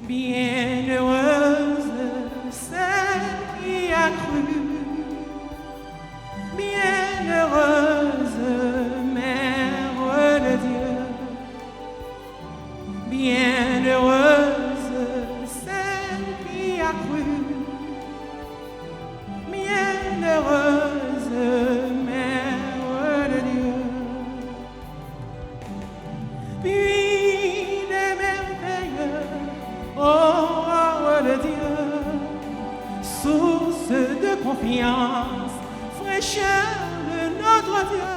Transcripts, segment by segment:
Bienheureuse celle qui a cru, bienheureuse Mère de Dieu, bienheureuse celle qui a cru, bienheureuse Mère de Dieu. Puis des merveilleux, oh de Dieu, source de confiance, fraîcheur de notre Dieu,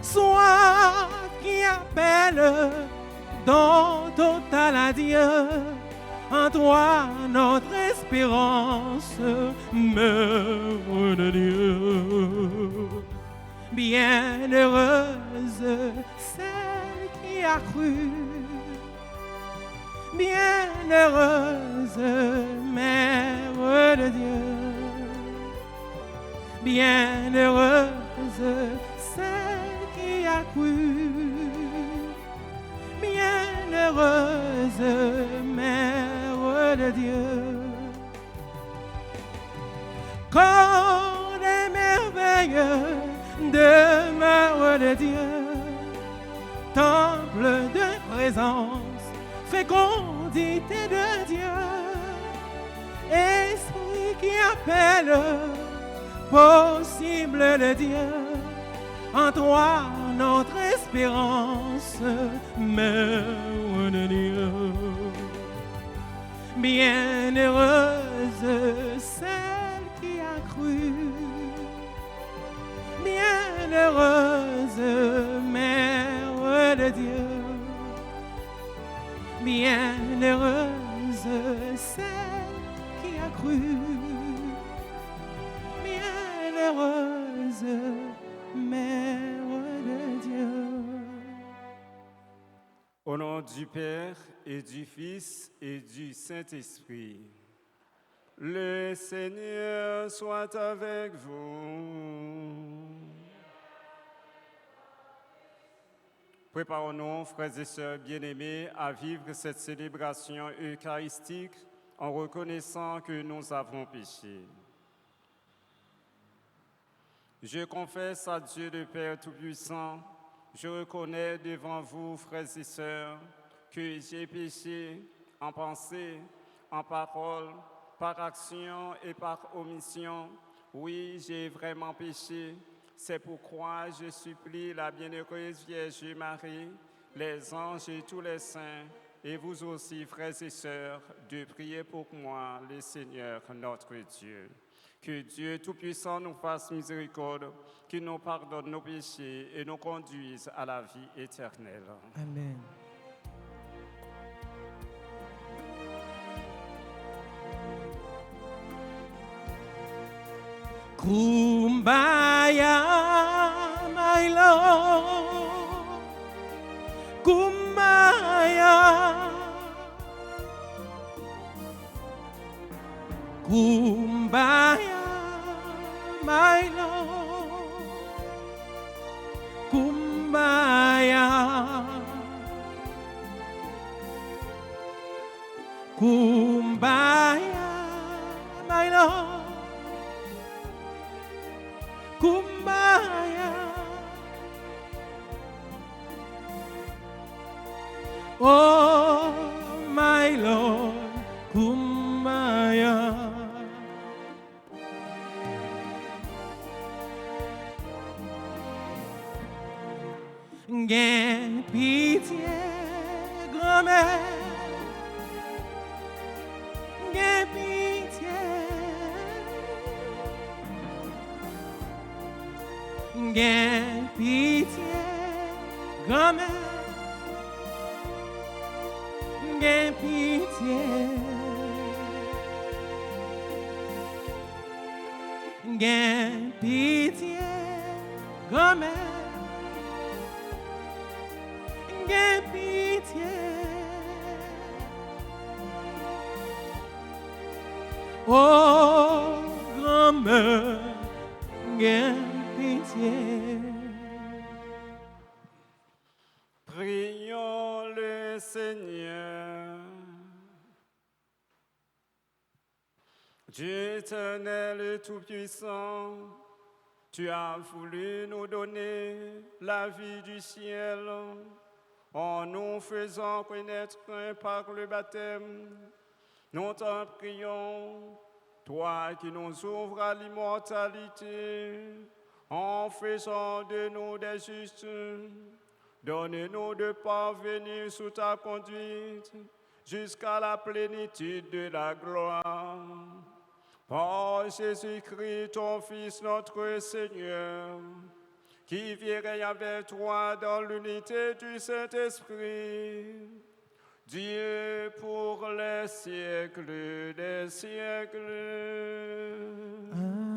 soif qui appelle, don total à Dieu, en toi notre espérance, Mère de Dieu. Bienheureuse celle qui a cru, bienheureuse Mère de Dieu, bienheureuse celle qui a cru, bienheureuse Mère de Dieu. Corps des merveilleux demeure de Dieu, temple de présence, fécondité de Dieu, esprit qui appelle, possible de Dieu, en toi notre espérance, Mère de Dieu. Bienheureuse celle qui a cru, bienheureuse Mère de Dieu, bienheureuse celle qui a cru, bienheureuse Mère de Dieu. Au nom du Père et du Fils et du Saint-Esprit, le Seigneur soit avec vous. Préparons-nous, frères et sœurs bien-aimés, à vivre cette célébration eucharistique en reconnaissant que nous avons péché. Je confesse à Dieu le Père Tout-Puissant, je reconnais devant vous, frères et sœurs, que j'ai péché en pensée, en parole, par action et par omission. Oui, j'ai vraiment péché. C'est pourquoi je supplie la bienheureuse Vierge Marie, les anges et tous les saints, et vous aussi, frères et sœurs, de prier pour moi, le Seigneur notre Dieu. Que Dieu Tout-Puissant nous fasse miséricorde, qu'il nous pardonne nos péchés et nous conduise à la vie éternelle. Amen. Kumbaya, my Lord. Kumbaya. Kumbaya, my Lord. Kumbaya. Kumbaya, my Lord. Kumbaya. Oh, my Lord, Kumbaya. Gain pitié, grand-mère. Gain pitié. Gain pitié, grand-mère. Gain pitié. Gain pitié, grand-mère. Gain pitié. Oh, grand-mère, gain pitié. Prions le Seigneur. Dieu éternel et tout-puissant, tu as voulu nous donner la vie du ciel en nous faisant connaître par le baptême. Nous t'en prions, toi qui nous ouvres à l'immortalité, en faisant de nous des justes, donne-nous de parvenir sous ta conduite jusqu'à la plénitude de la gloire. Par Jésus-Christ, ton Fils, notre Seigneur, qui vit et règne avec toi dans l'unité du Saint-Esprit, Dieu pour les siècles des siècles. Amen.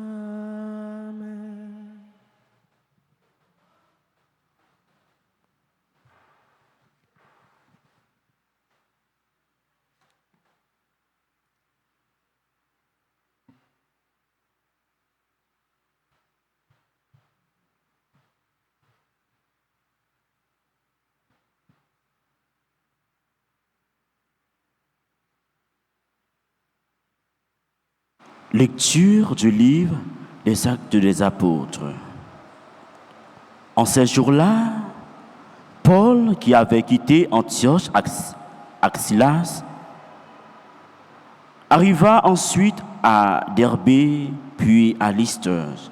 Lecture du livre des Actes des Apôtres. En ces jours-là, Paul, qui avait quitté Antioche avec Silas, arriva ensuite à Derbé, puis à Lystre.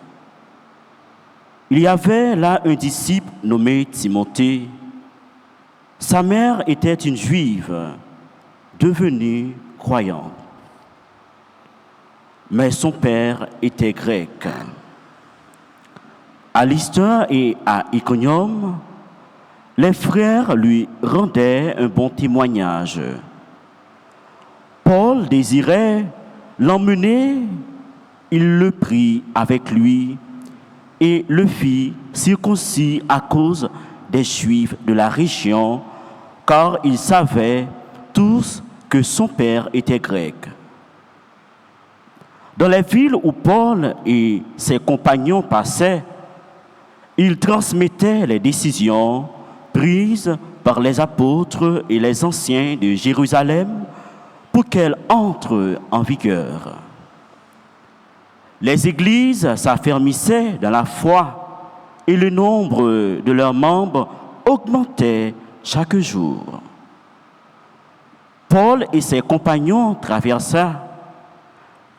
Il y avait là un disciple nommé Timothée. Sa mère était une juive, devenue croyante. Mais son père était grec. À Lystre et à Iconium, les frères lui rendaient un bon témoignage. Paul désirait l'emmener, il le prit avec lui et le fit circoncis à cause des Juifs de la région, car ils savaient tous que son père était grec. Dans les villes où Paul et ses compagnons passaient, ils transmettaient les décisions prises par les apôtres et les anciens de Jérusalem pour qu'elles entrent en vigueur. Les églises s'affermissaient dans la foi et le nombre de leurs membres augmentait chaque jour. Paul et ses compagnons traversèrent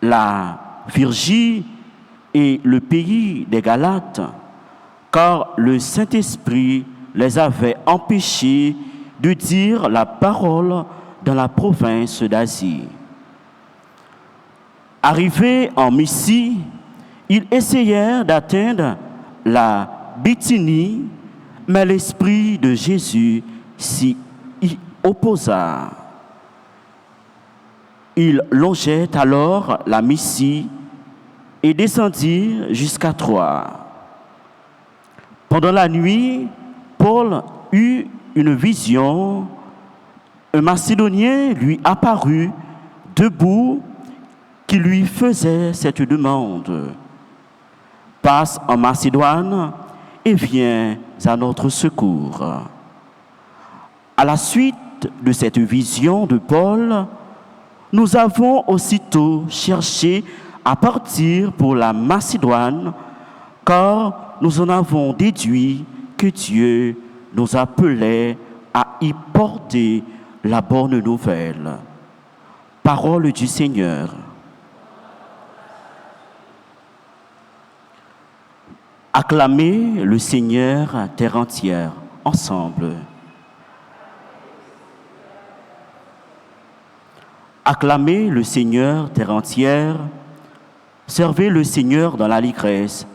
la Phrygie et le pays des Galates, car le Saint-Esprit les avait empêchés de dire la parole dans la province d'Asie. Arrivés en Mysie, ils essayèrent d'atteindre la Bithynie, mais l'Esprit de Jésus s'y opposa. Ils longeaient alors la Mysie et descendirent jusqu'à Troie. Pendant la nuit, Paul eut une vision. Un Macédonien lui apparut debout qui lui faisait cette demande. « Passe en Macédoine et viens à notre secours. » À la suite de cette vision de Paul, nous avons aussitôt cherché à partir pour la Macédoine, car nous en avons déduit que Dieu nous appelait à y porter la bonne nouvelle. Parole du Seigneur. Acclamez le Seigneur, terre entière, ensemble. Acclamez le Seigneur, terre entière. Servez le Seigneur dans l'allégresse.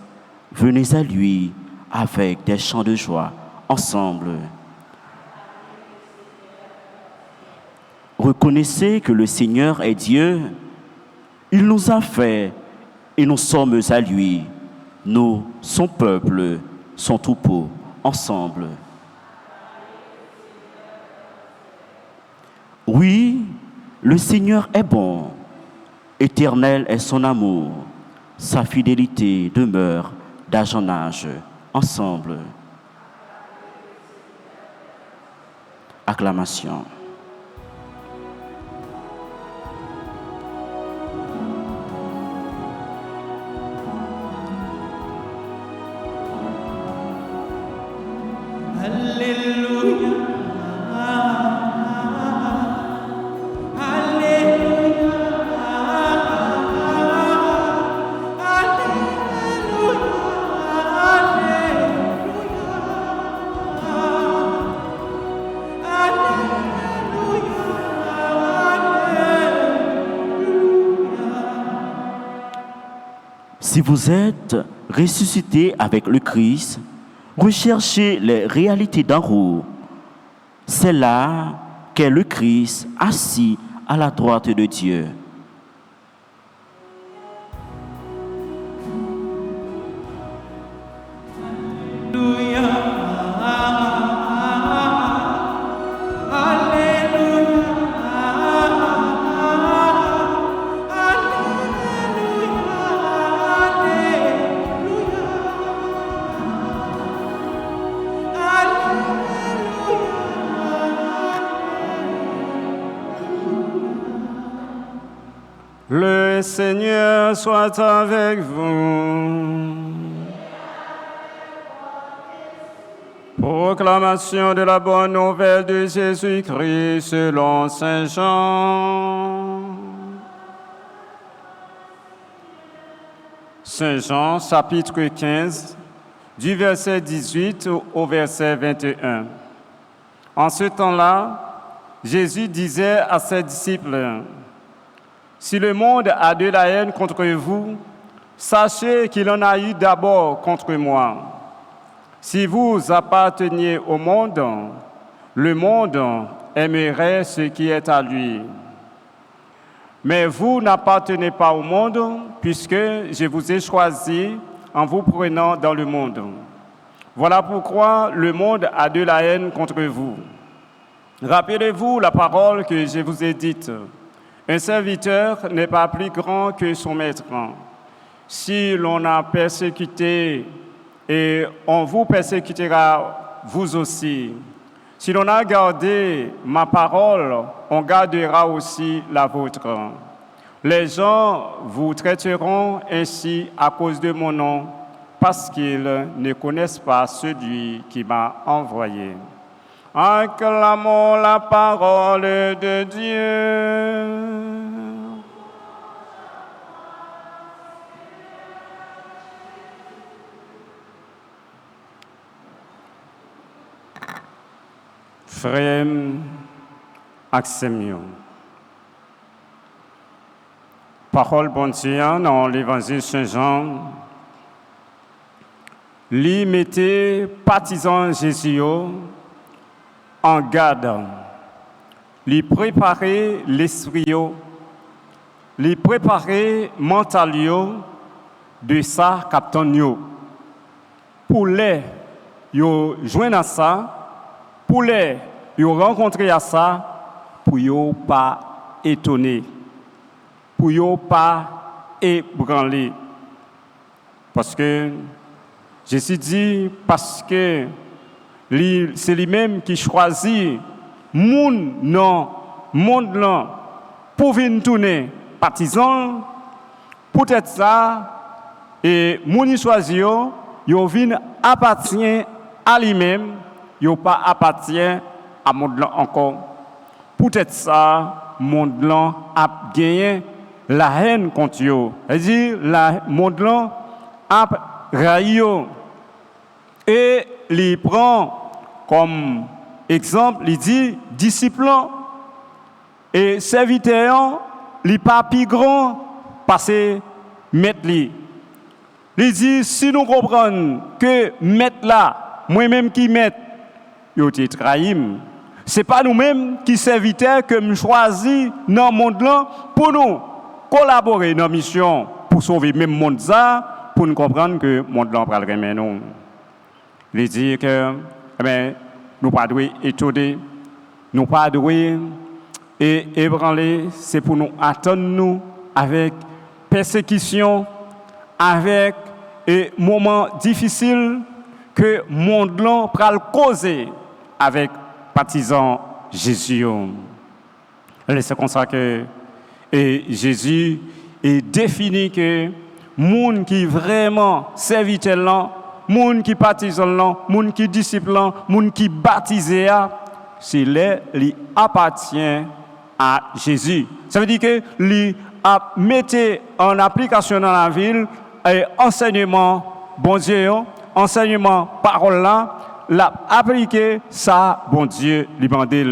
Venez à lui avec des chants de joie, ensemble. Reconnaissez que le Seigneur est Dieu. Il nous a fait et nous sommes à lui. Nous, son peuple, son troupeau, ensemble. Oui, le Seigneur est bon, éternel est son amour, sa fidélité demeure d'âge en âge, ensemble. Acclamation. Si vous êtes ressuscité avec le Christ, recherchez les réalités d'en haut. C'est là qu'est le Christ assis à la droite de Dieu. Le Seigneur soit avec vous. Proclamation de la bonne nouvelle de Jésus-Christ selon Saint Jean. Saint Jean, chapitre 15, du verset 18 au verset 21. En ce temps-là, Jésus disait à ses disciples, « Si le monde a de la haine contre vous, sachez qu'il en a eu d'abord contre moi. Si vous apparteniez au monde aimerait ce qui est à lui. Mais vous n'appartenez pas au monde, puisque je vous ai choisi en vous prenant dans le monde. Voilà pourquoi le monde a de la haine contre vous. Rappelez-vous la parole que je vous ai dite. Un serviteur n'est pas plus grand que son maître. Si l'on a persécuté, et on vous persécutera vous aussi. Si l'on a gardé ma parole, on gardera aussi la vôtre. Les gens vous traiteront ainsi à cause de mon nom, parce qu'ils ne connaissent pas celui qui m'a envoyé. Acclamons la parole de Dieu. Frère Axemio. Parole bon Dieu dans l'évangile Saint-Jean. Lui mettait partisan Jésus en garde. Lui préparer l'esprit, lui préparer mental de ça captain pour les yo joindre à ça. Pour les rencontrer à ça, pour ne pas étonner, pour ne pas ébranler. Parce que, Jésus dit, parce que c'est lui-même qui choisit monde là, pour venir tourner partisan, peut-être ça, et moun choisi yo vient appartient à lui-même. Yo pas appartient à monde là encore. Peut-être ça, monde là a gagné la haine contre yo. C'est-à-dire la monde là a raillé yo. Et il prend comme exemple, il dit disciple et serviteur, il pas plus grand parce que maître li. Il dit si nous comprenons que maître là, moi-même qui maître yo te trahim. C'est pas nous-mêmes qui serviteurs que nous choisi dans le monde là pour nous collaborer dans la mission pour sauver même monde ça pour nous comprendre que le monde là pral remet nous. Il dit que nous pas doit étonner, nous pas doit ébranler, c'est pour nous attendre nous avec persécution, avec moments difficiles que le monde là pral causer avec partisans Jésus. C'est comme ça que Jésus est défini que monde qui vraiment serviteur là, monde qui partisan là, monde qui disciple là, monde qui baptisé c'est lui appartient à Jésus. Ça veut dire que lui a metté en application dans la ville et enseignement bon Dieu, enseignement parole là, l'a appliqué ça bon Dieu lui mandé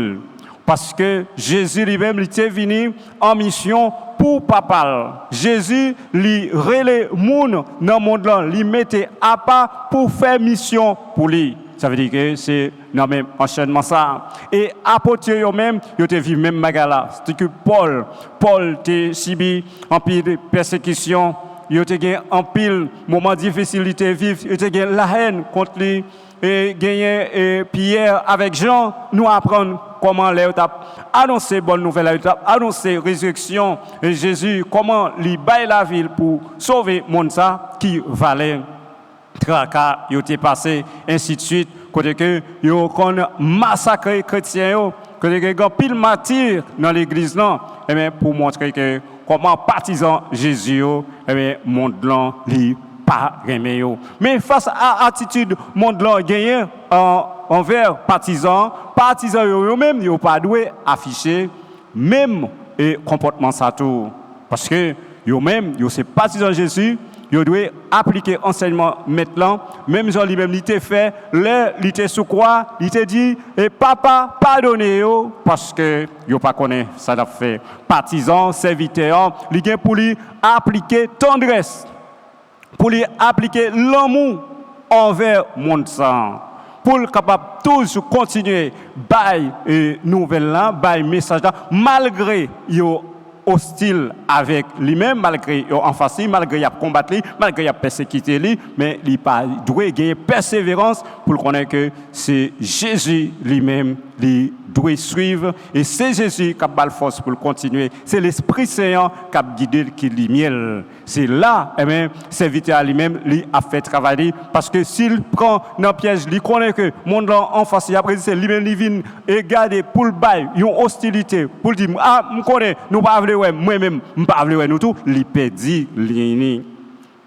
parce que Jésus lui-même était venu en mission pour papa. Jésus lui relè moun dans le monde là, lui mettait à part pour faire mission pour lui. Ça veut dire que c'est dans le même enchaînement ça. Et apôtres eux-mêmes, ils ont vu même magala. C'est que Paul a subi en pile de persécution, il a eu en pile moment difficile de vivre, il a eu la haine contre lui. Et gagner Pierre avec Jean, nous apprendre comment les annoncer bonne nouvelle, annoncer résurrection et Jésus, comment il baille la ville pour sauver le monde ça qui valait tracas, il était passé, ainsi de suite, côté que il a massacré chrétiens, côté que il y a pile martyr dans l'église là, et bien pour montrer que comment partisan Jésus, et bien monde là li pas remet. Mais face à l'attitude monde là gagné envers partisans eux-mêmes ils pas doué afficher même comportement ça tout parce que eux-mêmes ils c'est partisans Jésus. Ils doivent appliquer enseignement maintenant. Même Jean lui-même, il était fait, il était sous quoi, il était dit, et papa, pardonnez-vous, parce que ils pas connaît ça a fait. Partisans, serviteurs, il vient pour lui appliquer tendresse, pour lui appliquer l'amour envers le monde sang. Pour le capable toujours continuer bail nouvelle là, bail message là, malgré yo hostile avec lui-même, malgré en face, malgré il a combattu, malgré il a persécuté lui, mais il pas doit gagner persévérance pour connaître que c'est Jésus lui-même qui doit suivre et c'est Jésus qui a la force pour continuer. C'est l'Esprit Saint qui a guidé qui lumière. C'est là, eh bien, serviteur lui-même, lui a fait travailler parce que s'il prend dans le piège, il connaît que monde en face, après c'est lui-même qui vient et garder pour le bail, une hostilité, pour dire ah, je connais, nous pas vle ouais, moi-même, je pas vle ouais nous tout, il perdit l'ini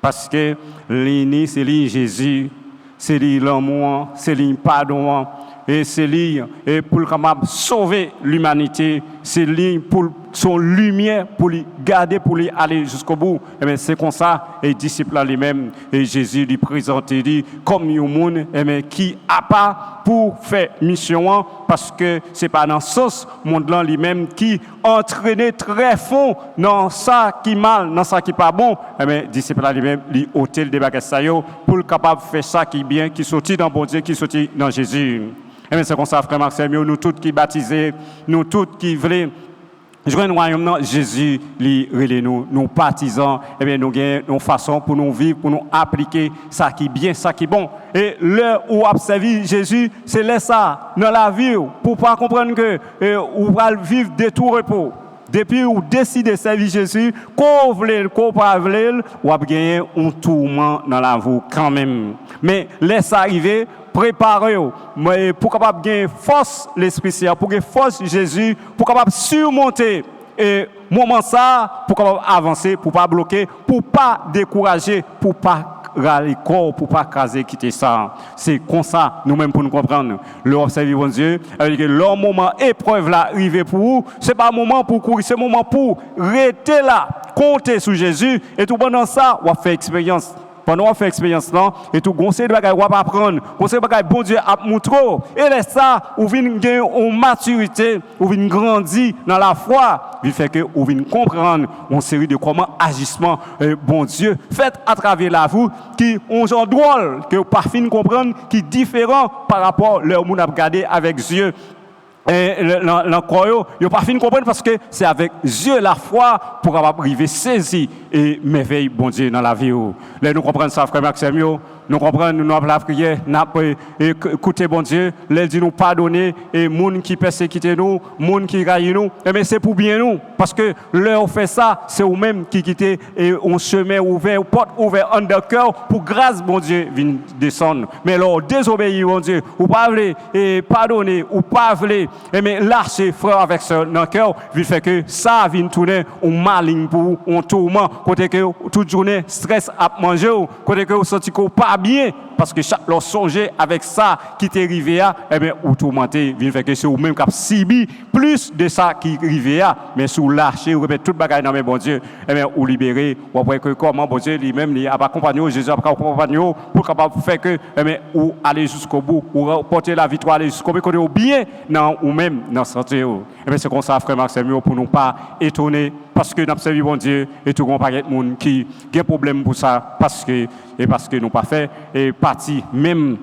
parce que l'ini c'est lui Jésus, c'est lui l'amour, c'est lui pardon. Et c'est lui et pour capable sauver l'humanité, c'est lui pour son lumière pour lui garder pour lui aller jusqu'au bout. Et bien c'est comme ça et disciple lui-même et Jésus lui présente dit comme un monde qui a pas pour faire mission parce que c'est pas dans sens monde là lui-même qui entraîné très fond dans ça qui mal, dans ça qui pas bon. Et bien disciple lui-même lui ôter le débat ça pour capable faire ça qui bien, qui sortit dans bon Dieu, qui sortit dans Jésus. Et bien c'est comme ça, frère Maxime, nous tous qui baptisés, nous tous qui voulons jouer le royaume, Jésus, nous partisans, et bien nous avons une façon pour nous vivre, pour nous appliquer ça qui est bien, ça qui est bon. Et l'heure où on observe Jésus, c'est là ça, dans la vie, pour ne pas comprendre que on va vivre de tout repos. Depuis où décidez de servir Jésus, qu'on veut, qu'on pas veut, on va gagner un tourment dans la vie quand même. Mais laisse arriver, préparez-vous pour capable gagner force l'Esprit Saint, pour gagner force Jésus, pour capable surmonter et moment ça, pour capable avancer, pour pas bloquer, pour pas décourager, pour pas râler corps pour pas craser quitter ça. C'est comme ça nous-mêmes pour nous comprendre. Le observer bon Dieu, avec leur moment épreuve là arrivé pour vous, c'est pas un moment pour courir, c'est un moment pour rester là, compter sur Jésus et tout pendant ça, on va faire expérience. Pendant qu'on fait expérience là, et tout conseil de bagaille on va apprendre, conseil de bagaille bon Dieu a montré et laisse ça ou vinn gagner en maturité, ou vinn grandir dans la foi, il fait que ou vinn comprendre une série de comment agissement bon Dieu fait à travers la vie qui on genre drôle que pas fin comprendre qui différent par rapport leur monde a regardé avec Dieu. Et l'encore, il n'y a pas fini de comprendre parce que c'est avec Dieu la foi pour arriver saisir et merveille bon Dieu dans la vie. Là, nous comprenons ça, frère Maxime, nous comprenons, nous avons la prière, nous avons écouté bon Dieu, là, dit nous pardonner, et les gens qui persécutent nous, les gens qui raillent nous, mais c'est pour bien nous, parce que là, on fait ça, c'est vous-même qui quittez et on chemin ouvert, porte ouverte en de cœur pour grâce, bon Dieu, vienne descendre. Mais là, désobéir, bon Dieu, ou pas voulez, et pardonner, ou pas voulez, mais lâcher frère avec ça dans le cœur, il fait que ça vient tourner un maligne pour un tourment, côté que toute journée stress à manger, côté que vous sentez que pas bien parce que chaque leur songer avec ça qui t'est arrivé à eh bien ou tourmenté il fait que c'est ou même cap sibi plus de ça qui arrivé à mais sous lâcher ou répète toute bagaille dans mes bon Dieu eh bien ou libérer ou après que comment bon Dieu lui-même il a accompagné Jésus a accompagné pour capable faire que eh bien ou aller jusqu'au bout ou porter la victoire aller jusqu'au bout ou bien non ou même dans santé eh bien c'est comme ça frère Maxime pour nous pas étonner parce que nous avons servi bon Dieu et tout le paquet de monde qui a un problème pour ça parce que nous n'avons pas fait et parti même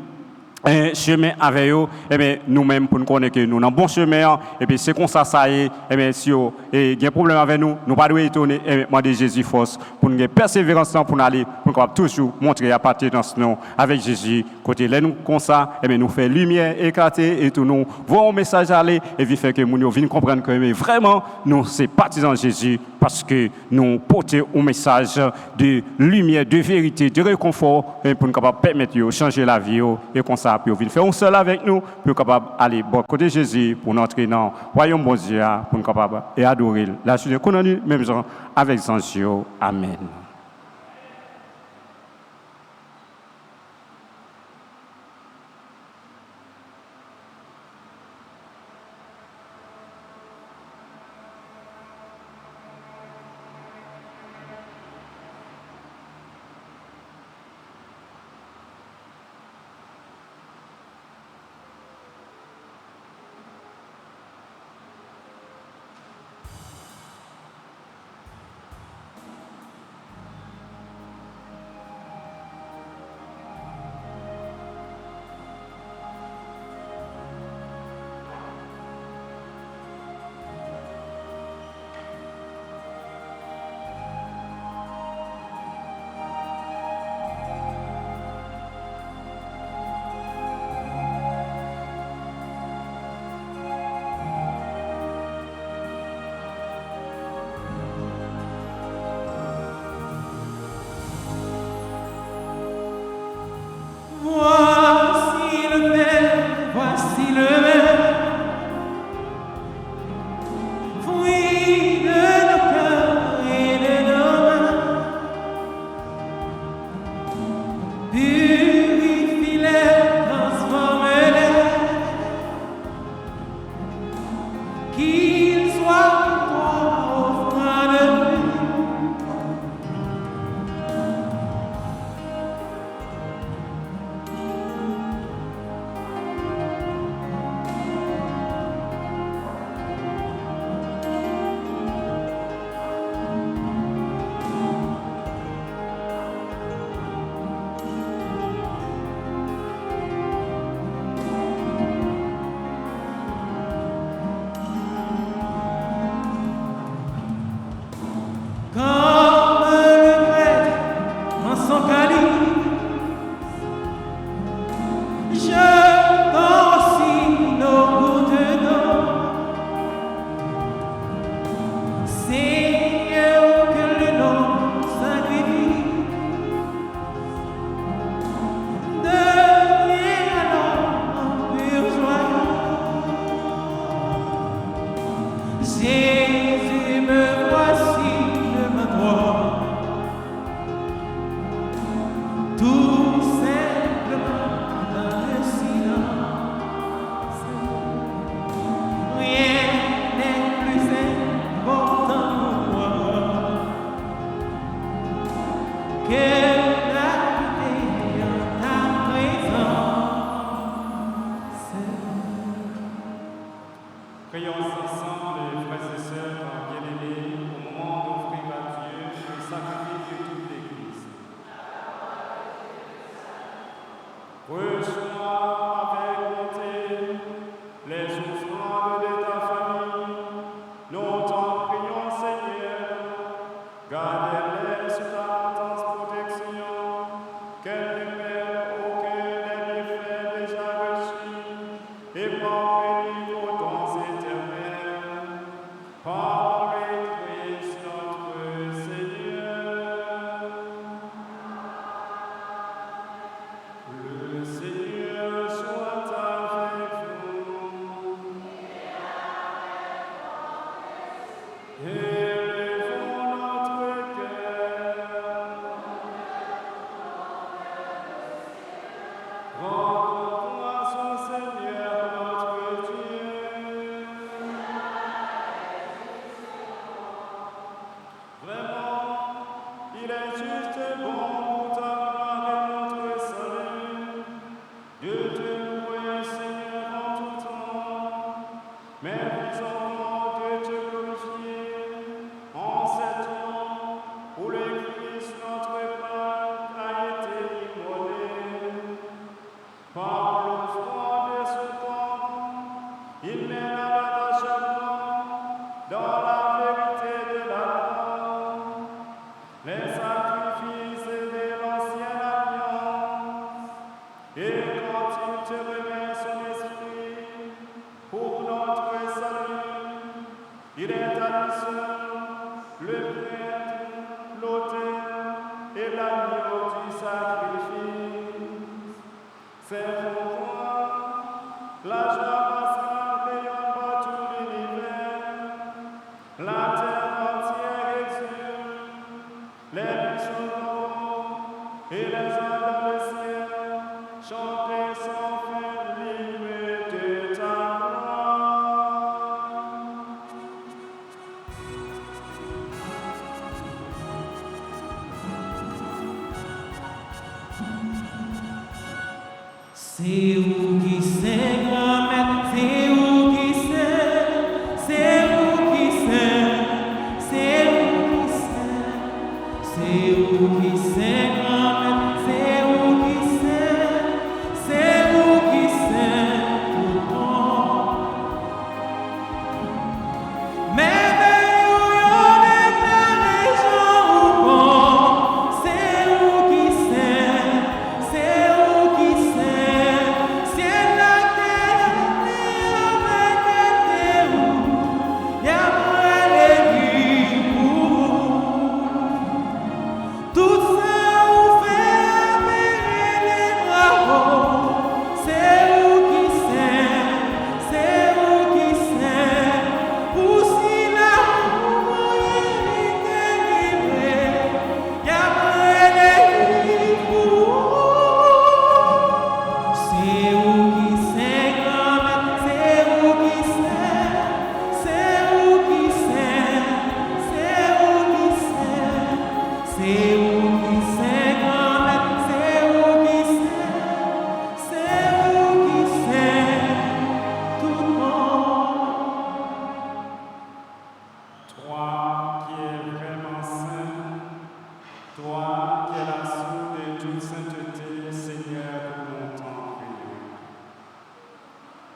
un chemin avec eux, et bien nous-mêmes pour nous connaître que nous sommes bon chemin, et puis c'est comme ça est, et bien si il y a un problème avec nous, nous ne pouvons pas étonner, et demander Jésus force pour nous persévérance pour nous aller, pour nous toujours montrer la appartenance nous avec Jésus, côté là nous comme ça, et bien nous faisons lumière éclater et tout nous voyons un message aller et puis fait que nous viennent comprendre que vraiment nous c'est partisans de Jésus parce que nous portons un message de lumière, de vérité, de réconfort et pour nous permettre de changer la vie et comme ça puis faire un seul avec nous pour capable aller bon côté Jésus pour entrer dans le royaume bon Dieu pour nous capable et adorer la suite qu'on a même genre avec Sancio. Amen. Mais nous avons de te glorifier en l'agneau du sacrifice. C'est pourquoi la joie pascale rayonne par tout l'univers. La terre entière exulte, les buissons d'eau et les oiseaux dans le ciel chantent sans fin l'hymne de ta gloire. C'est vous qui c'est grand-mère, c'est vous qui c'est vous qui c'est vous qui c'est vous qui c'est grand-mère, c'est vous qui c'est vous qui tout le monde. Merveilleux, déclaré Jean bon, c'est vous qui c'est vous qui ciel la terre, avec vous, y'a pas les tout ça vous fait appeler les bravos, c'est vous qui c'est vous qui pour si la humanité livrée, y'a pas les c'est vous qui c'est grand-mère, c'est vous qui c'est vous qui c'est vous qui c'est vous qui c'est grand-mère, c'est vous qui c'est tout le monde. Toi qui es vraiment saint, toi qui es la source de toute sainteté, Seigneur, nous t'en prions.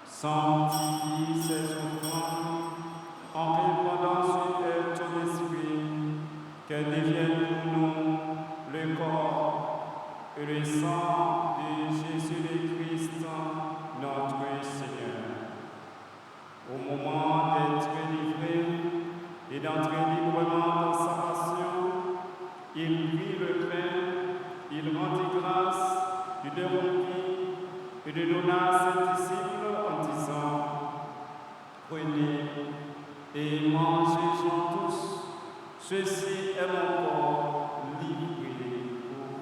Sanctifie ces offrandes en répandant sur elles ton esprit, qu'elles deviennent pour nous le corps et le sang de Jésus le Christ, notre Seigneur. Au moment d'être livré et d'entrer librement dans sa passion, il prit le pain, il rendit grâce, il le rompit et le donna à ses disciples en disant: Prenez et mangez-en tous, ceci est mon corps livré pour vous.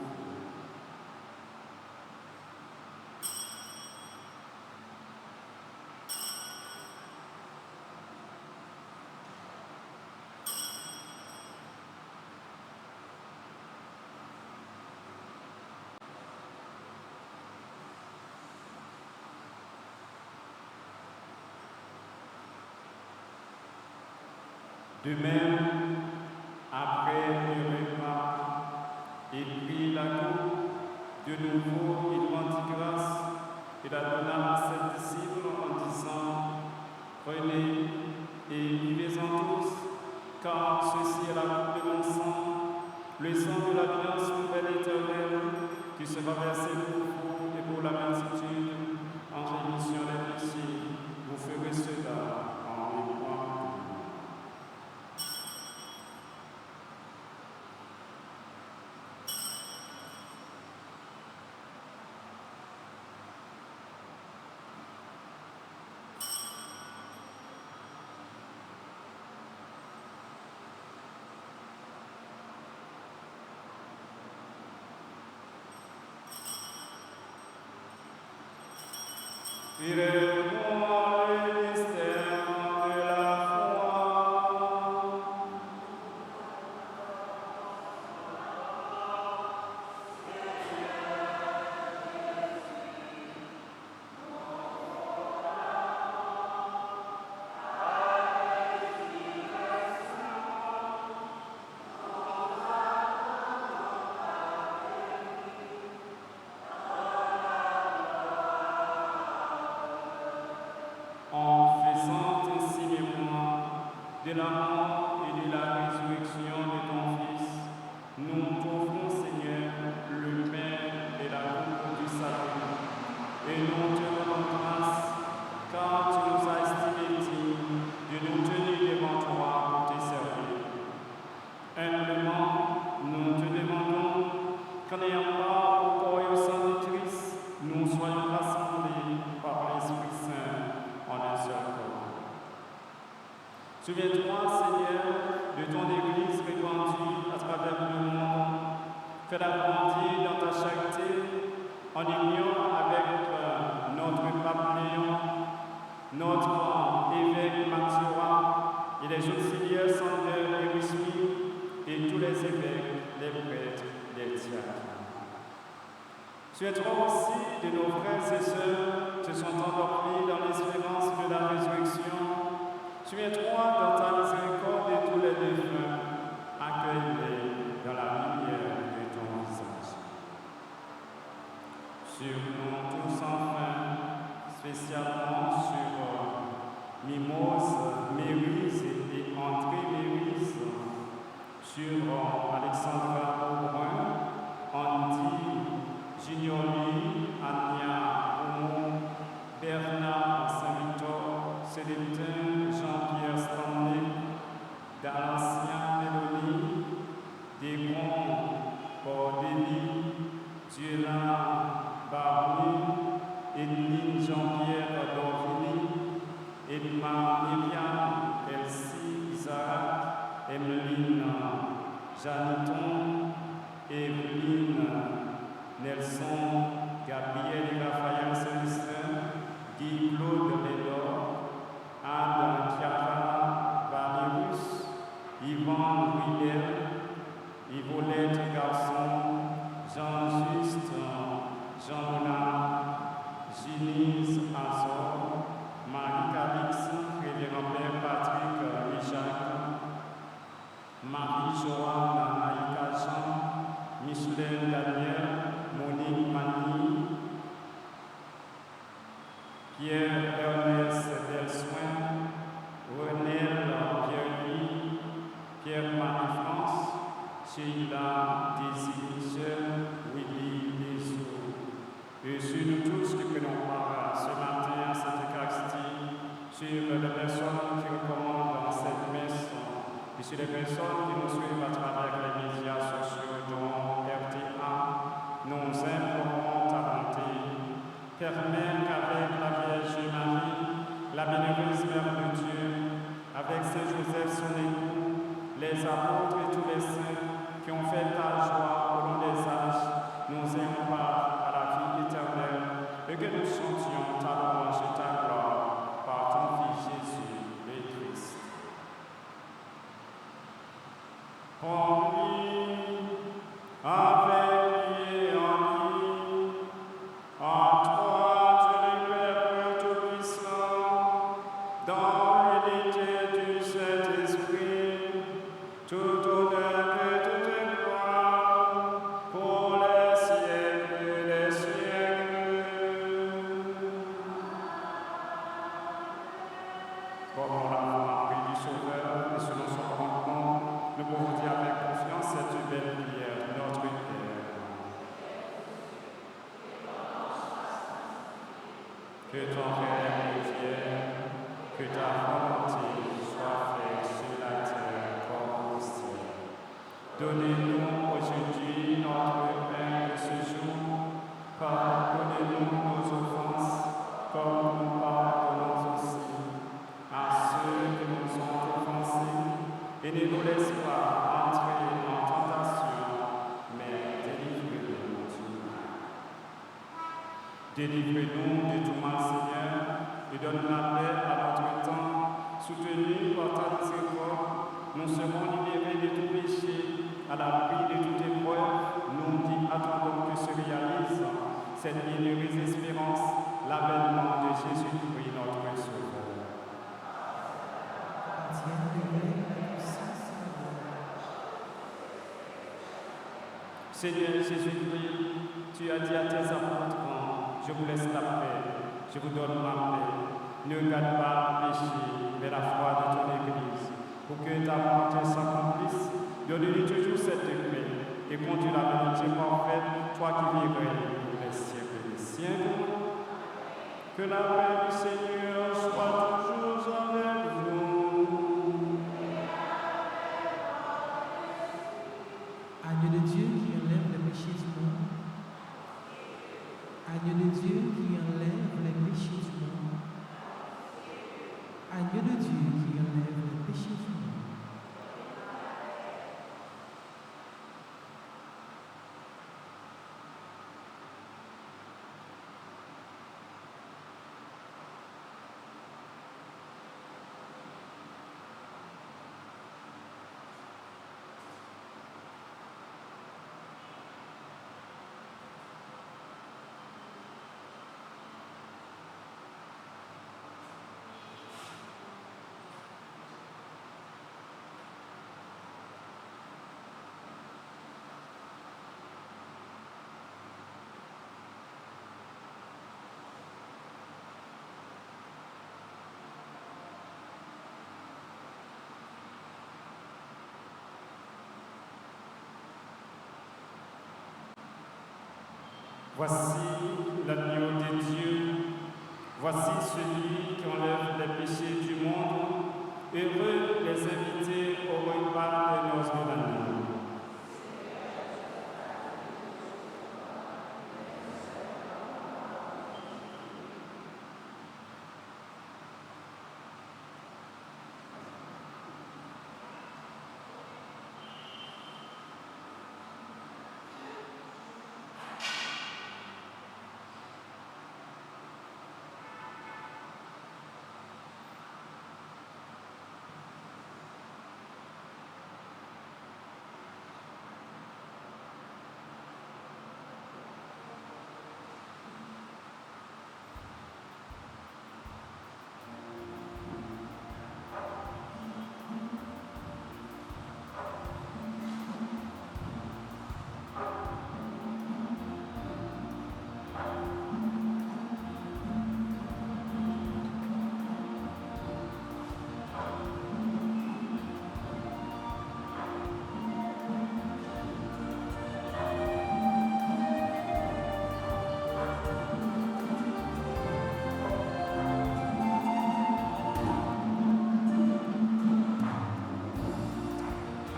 De même, après le repas, il prit la coupe, de nouveau il rendit grâce, et la donna à ses disciples en disant: Prenez et buvez-en tous, car ceci est la coupe de mon sang, le sang de l'alliance nouvelle éternelle, qui sera versé pour vous et pour la multitude en rémission des péchés. Vous ferez cela en mémoire de moi. Il est moi le mystère de la foi. Fais-la grandir dans ta charité, en union avec notre pape Léon, notre évêque Mathieu et les auxiliaires Sander et Wismi, et tous les évêques, les prêtres, les diacres. Souhaitons aussi de nos frères et sœurs qui sont endormis dans l'espérance de la résurrection. Souviens-toi dans ta miséricorde de tous les défunts, accueille-les dans la lumière de ton visage. Sur nous tous enfin, spécialement sur Mimose, Mérise et André Mérise, sur Alexandra Aubrun, Andy, Gignoli, Anya, Oumou, Bernard Saint-Victor, Célestin, Jean-Pierre Stanley, Dalatien Mélanie, Desmond, Bordéli, Dieu-Là, Barney, Edmine Jean-Pierre Dorvini, Edmar Myriam, Elsie Isaac, Emeline, Janiton, Evelyne, Nelson, Gabriel et Raphaël Célestin, Guy Claude Lédor, Anne Chiara, Valérus, Yvan Ruel, Yvolette Garçon, Jean-Juste, Jean-Bonnat, Ginise Azor, Marie-Calix, Révérend Père Patrick Michel, Marie-Joanne Naïka Jean, Micheline Daniel, Monique Mani, Pierre-Ernest Delsoin, Renel Pierre-Louis, Pierre-Marie-France, Sheila Désir-Michel, Willy Dessou. Et sur nous tous qui prenons part ce matin à cette Eucharistie, sur les personnes qui recommandent dans cette messe, et sur les personnes qui nous suivent à travers les médias sociaux, dont RTA, nous implorons ta bonté. Permets qu'avec la Vierge Marie, la bienheureuse Mère de Dieu, avec Saint Joseph son époux, les apôtres et tous les saints qui ont fait ta joie au long des âges, nous ayons part à la vie éternelle et que nous chantions ta louange et ta gloire par ton Fils Jésus le Christ. En lui, avec lui et en lui, en toi, Dieu le Père Tout-Puissant, dans l'unité du Saint-Esprit, tout honneur et toute gloire pour les siècles des siècles. Comme on l'a appris du Sauveur et selon son commandement, nous pouvons dire avec confiance cette belle prière, notre Père. Que ton règne vienne, que ta volonté soit faite sur la terre comme au ciel. Donnez-nous aujourd'hui notre pain de ce jour. Pardonnez-nous nos offenses, comme nous pardonnons aussi à ceux qui nous ont offensés. Et ne nous laisse pas entrer en tentation, mais délivre-nous du mal. Délivre-nous de tout mal, Seigneur, et donne la paix à notre temps. Soutenus par ta miséricorde, nous serons libérés de tout péché, à l'abri de toute épreuve. Nous qui attendons que se réalise cette bienheureuse espérance, l'avènement de Jésus-Christ, notre Sauveur. Seigneur Jésus-Christ, tu as dit à tes apôtres, je vous laisse la paix, je vous donne ma paix. Ne garde pas le péché, mais la foi de ton Église, pour que ta volonté s'accomplisse. Donne-lui toujours cette paix et conduis la volonté parfaite, toi qui vis pour les siècles des siècles. Que la paix du Seigneur soit toujours avec vous. Agneau de Dieu qui enlève le péché du monde. Agneau de Dieu qui enlève les péchés du monde. Agneau de Dieu qui enlève le péché du monde. 「Voici l'agneau de Dieu. Voici celui qui enlève les péchés du monde. Heureux les invités au repas des noces de l'agneau.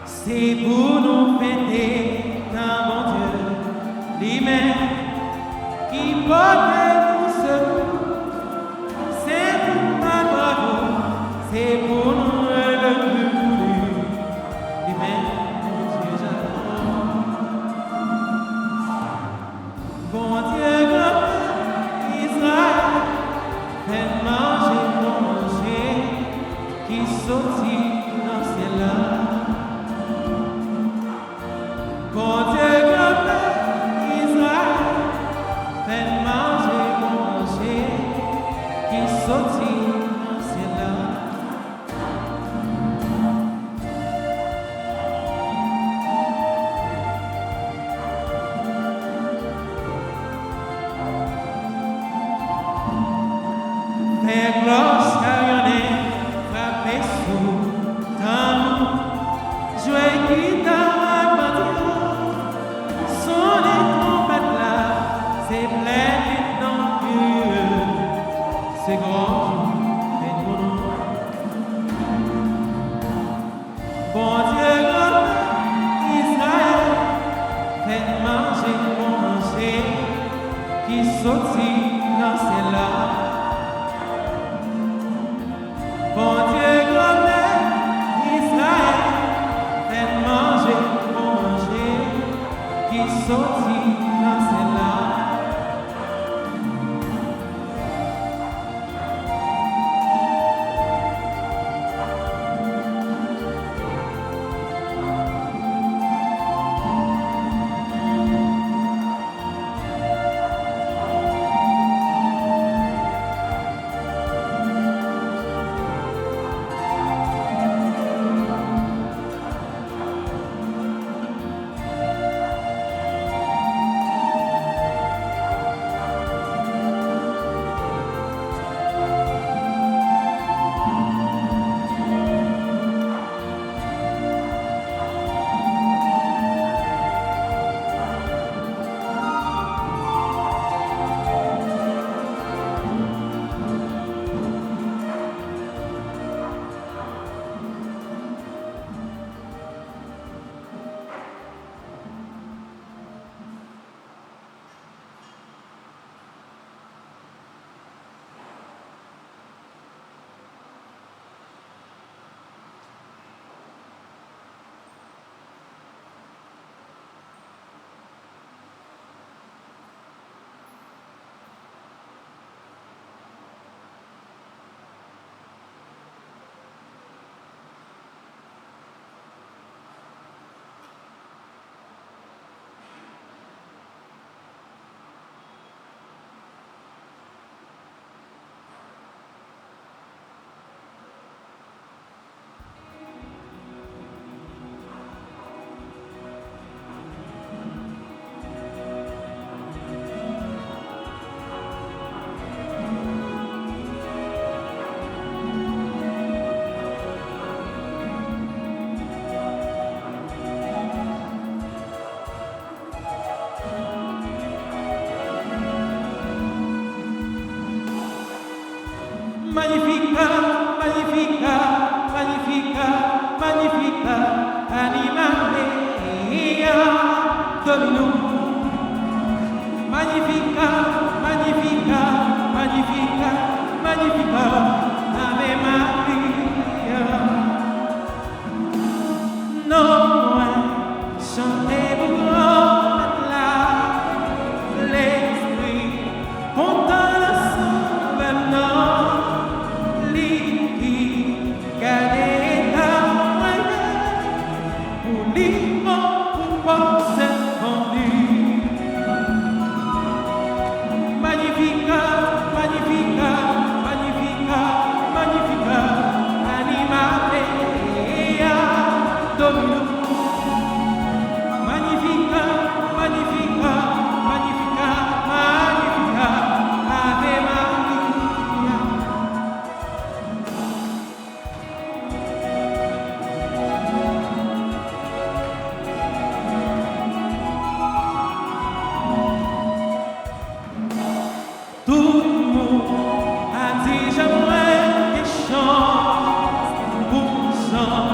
C'est pour nous fêter un bon Dieu, lui-même qui porte nous secours. C'est pour ma bravo, c'est pour nous le plus voulu, lui-même mon Dieu j'adore. Bon Dieu grand Israël, fais manger, qui sortit dans ces là. Bon Dieu, grand Israël, fais manger, qui sortit dans ces là. Fais gloire, carillonner, frapper sous tambour, jouer guitare. C'est grand, c'est pour nous. Bon Dieu, grand Israël, faites manger, qui sortit dans ces là. Bon Dieu, grand Israël, faites manger, qui sortit dans ces là. Dominum. Magnifica, magnifica, magnifica, magnifica, Ave Maria. Non chantez-vous là, l'esprit, content le souvenir, l'île, gardez ta moyenne, pour l'île, pour cette venue. Magnifica, magnifica, magnifica, magnifica, anima mea, Dominum. Magnifica, magnifica, magnifica, magnifica, Ave Maria. Tout le monde a dit j'aimerais des chances pour chant.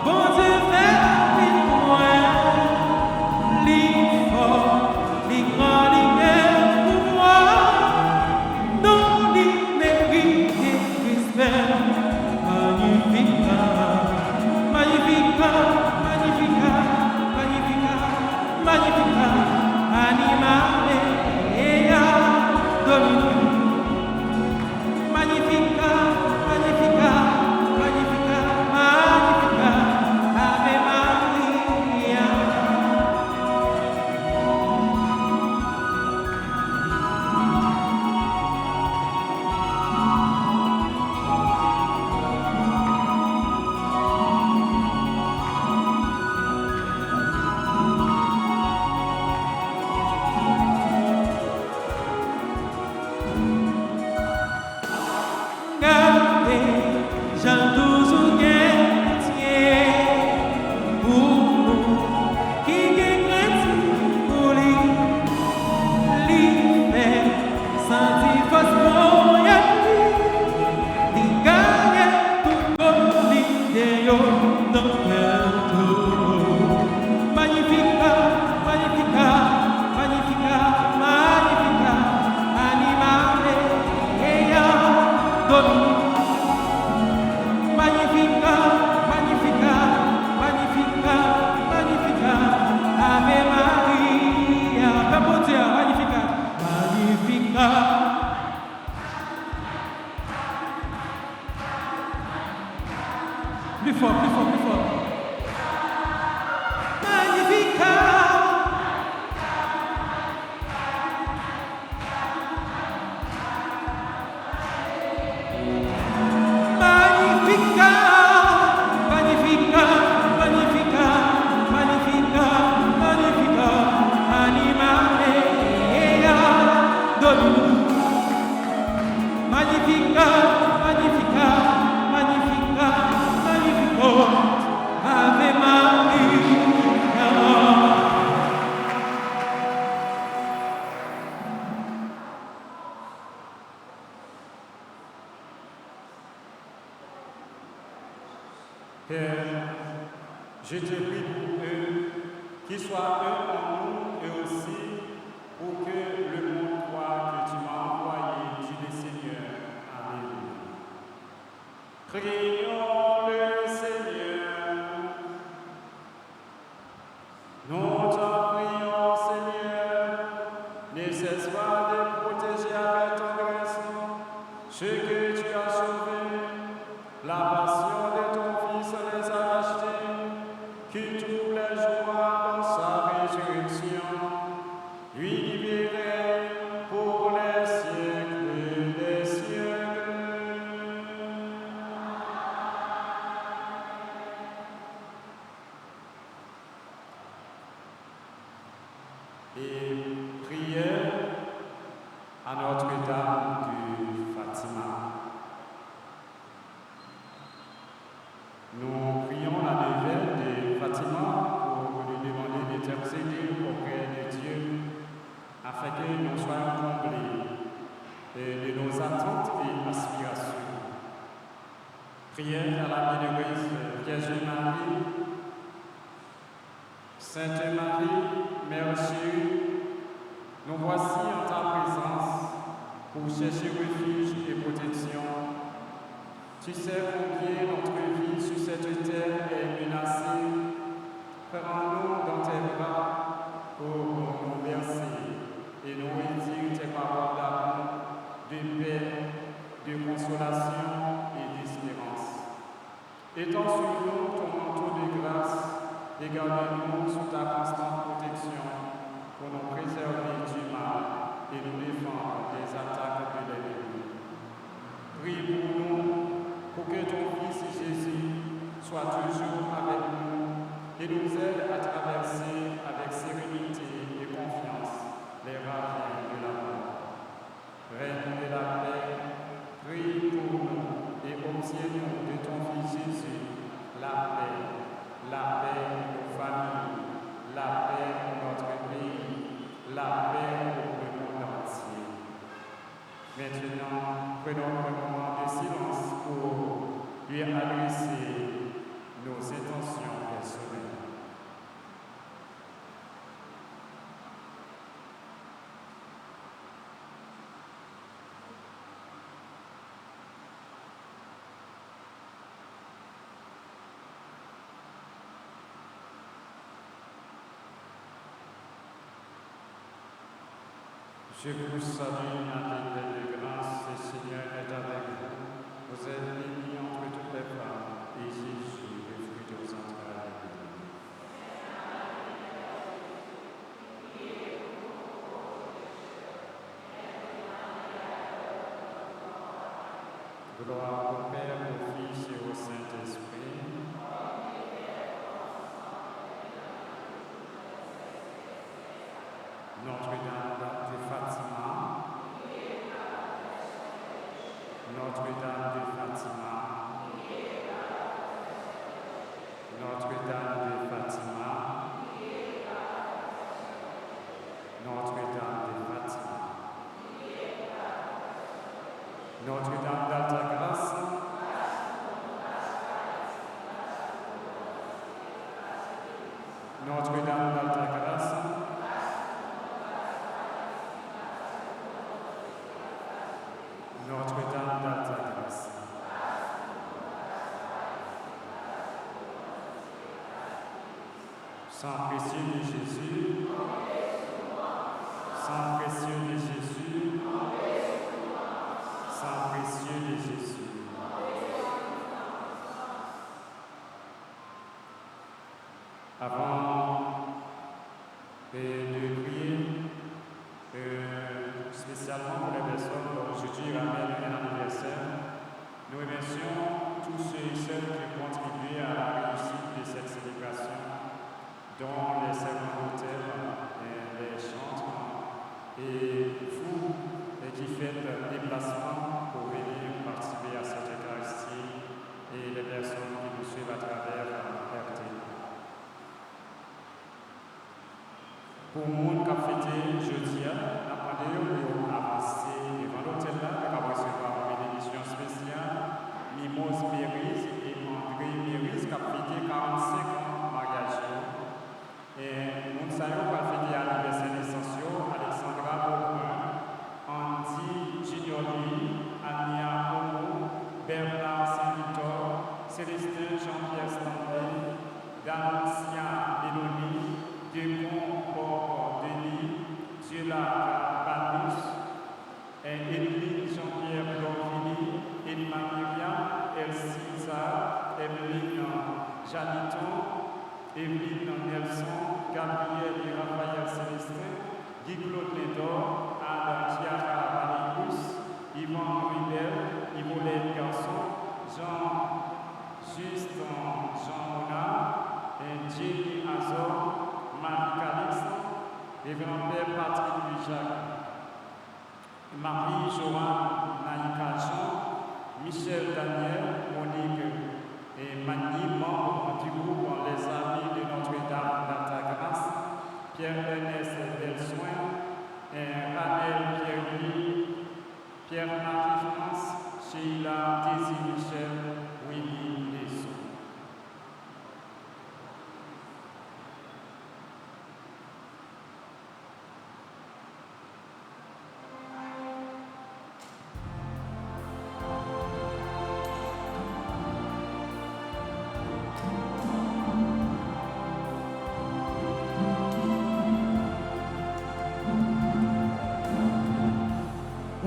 Bon Dieu fait avec moi, l'effort, les grands, les pouvoirs, dont les mérites et respect. Magnifica, magnifica, magnifica, magnifica, magnifica, anima mea, Dominum. Magnifica, magnifica, magnifica, magnifica, Ave Maria. Gardez, Jean toujours gagné pour nous qui gagnent pour lui fait sentir force pour y aller, il gagne tout comme l'idée dans cœur tout. Magnifica, magnifica, magnifica, magnifica, anima mea, Dominum. Magnifica, magnifica, magnifica, magnifica, Ave Maria. Fais pour Dieu, magnifica, magnifica. Plus fort, plus fort, plus fort. Magnifica. Magnifica, magnifica, magnifica, magnifica, magnifica, anima mea, Dominum. Magnifica, magnifica, magnifica, magnifico, Ave Maria. Père, je te prie pour eux, qu'ils soient un en nous et aussi pour que le monde croie que tu m'as envoyé, dit le Seigneur. Amen. Prions le Seigneur. Nous t'en prions, Seigneur. Ne cesse pas de protéger avec ton grâce ceux que tu as sauvés. La passion de ton Fils les a rachetés, qui tous les jours dans sa résurrection, lui libérait pour les siècles des siècles. Nous voici en ta présence pour chercher refuge et protection. Tu sais combien notre vie sur cette terre est menacée. Prends-nous dans tes bras pour nous bercer et nous redire tes paroles d'amour, de paix, de consolation et d'espérance. Étends sur nous ton manteau de grâce et garde-nous sous ta constante protection pour nous préserver du mal et nous défendre des attaques de l'ennemi. Prie pour nous, pour que ton Fils Jésus soit toujours avec nous et nous aide à traverser avec sérénité et confiance les ravins de la mort. Reine de la paix, prie pour nous et obtiens-nous de ton Fils Jésus la paix pour nos familles, la paix pour notre pays, la paix pour le monde entier. Maintenant, prenons un moment de silence pour lui adresser nos intentions personnelles. Je vous salue, Marie, pleine de grâce, le Seigneur est avec vous. Vous êtes bénie entre toutes les femmes, et Jésus, le fruit de vos entrailles, est béni. Gloire au Père, au Fils et au Saint-Esprit. Notre-Dame de Fatima, Notre-Dame de Fatima, Notre-Dame de Fatima, Notre-Dame de Fatima, Notre-Dame d'Alta Grâce, Notre-Dame d'Alta Grâce, Notre-Dame d'Alta Grâce. Sang précieux de Jésus, sang précieux de Jésus, sang précieux de Jésus. Avant de prier, spécialement pour les personnes dont aujourd'hui ramènent un anniversaire, nous remercions tous ceux et celles qui ont contribué à la réussite de cette célébration, dont les servants d'hôtel, les chantres et vous qui faites déplacement pour venir participer à cette Eucharistie et les personnes qui nous suivent à travers RT. Pour le monde qui a fêté jeudi, nous avons avancé devant l'hôtel là, nous avons recevoir une bénédiction spéciale, Mimose Méris et André Méris qui a fêté 45 ans de mariage. Et nous savons qu'on a fêté l'anniversaire essentiel, Alexandra Beaubrun, Andy Junior Louis, Ania Homo, Bernard Saint-Victor, Célestin Jean-Pierre Stanley, Dancia Mélanie, Dumont Port Denis, Gila Banus, Edwin Jean-Pierre Dorvini, Edma Myriam, Elsie Zah, Emeline Janiton, Evelyne Nelson, Gabriel et Raphaël Célestin, Guy-Claude Lédor, Anne Chiara Baribus, Yvan Ribel, Yvolène Garçon, Jean-Justin Jean Monard, Jenny Azor, Marie Calixte, Révérend-Père Patrick Louis-Jacques, Marie-Joanne Naïka Jean, Michel Daniel, Monique et Magny, membres du groupe Les Amis de Notre-Dame d'Alta Grâce, Pierre-Ernest Delsoin, Ranel Pierre-Louis, Pierre-Marie France, Sheila Désir Michel, Willy Lesson.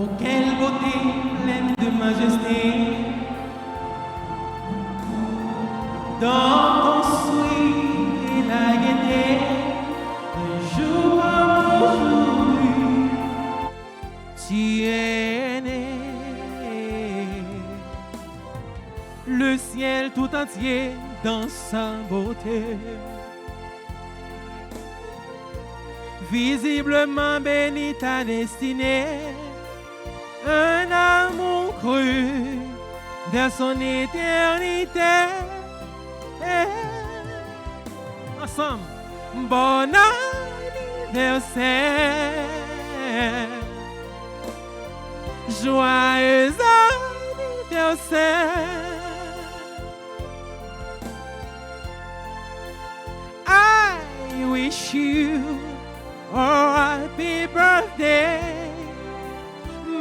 Oh, quelle beauté pleine de majesté, dans ton sourire et la gaieté, un jour comme aujourd'hui, tu es né. Le ciel tout entier dans sa beauté, visiblement béni ta destinée, un amour cru dans son éternité. Ensemble, bon anniversaire, joyeux anniversaire. I wish you a happy birthday.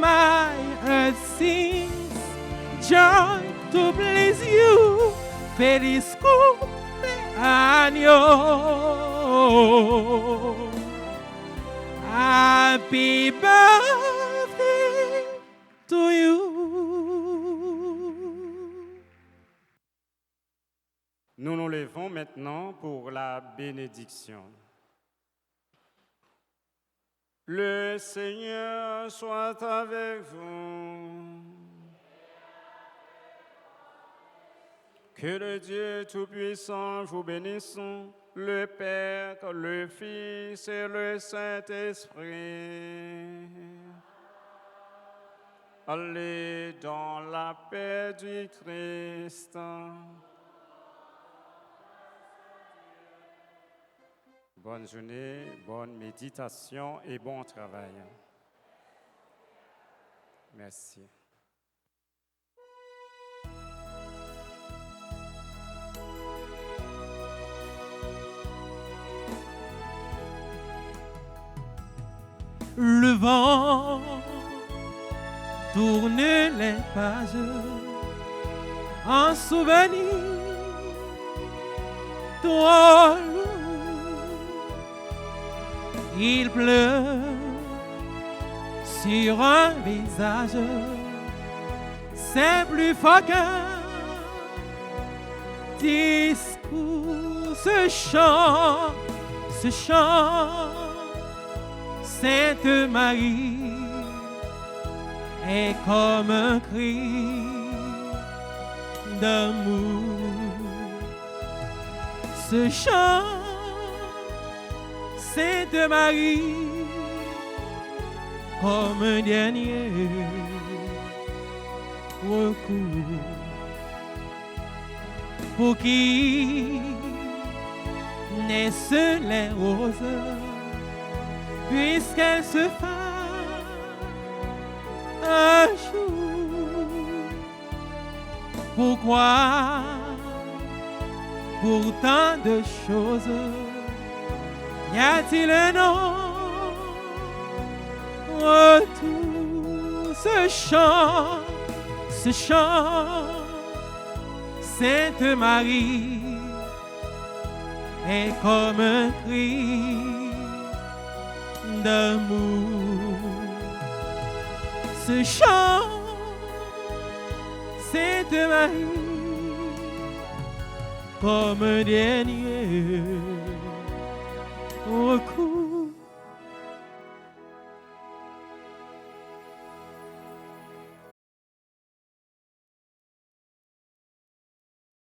My heart sings joy to please you. Feliz cumpleaños. Happy birthday to you. Nous nous levons maintenant pour la bénédiction. Le Seigneur soit avec vous. Que le Dieu Tout-Puissant vous bénisse, le Père, le Fils et le Saint-Esprit. Allez dans la paix du Christ. Bonne journée, bonne méditation et bon travail. Merci. Le vent tourne les pages en souvenir trop lourd. Il pleut sur un visage, c'est plus fort qu'un discours. Ce chant, Sainte Marie, est comme un cri d'amour. Ce chant, Sainte Marie, comme un dernier recours. Pour qui naissent les roses, puisqu'elles se fanent un jour. Pourquoi, pour tant de choses, y a-t-il un nom? Retour, ce chant, Sainte Marie, est comme un cri d'amour. Ce chant, Sainte Marie, comme un dernier recours.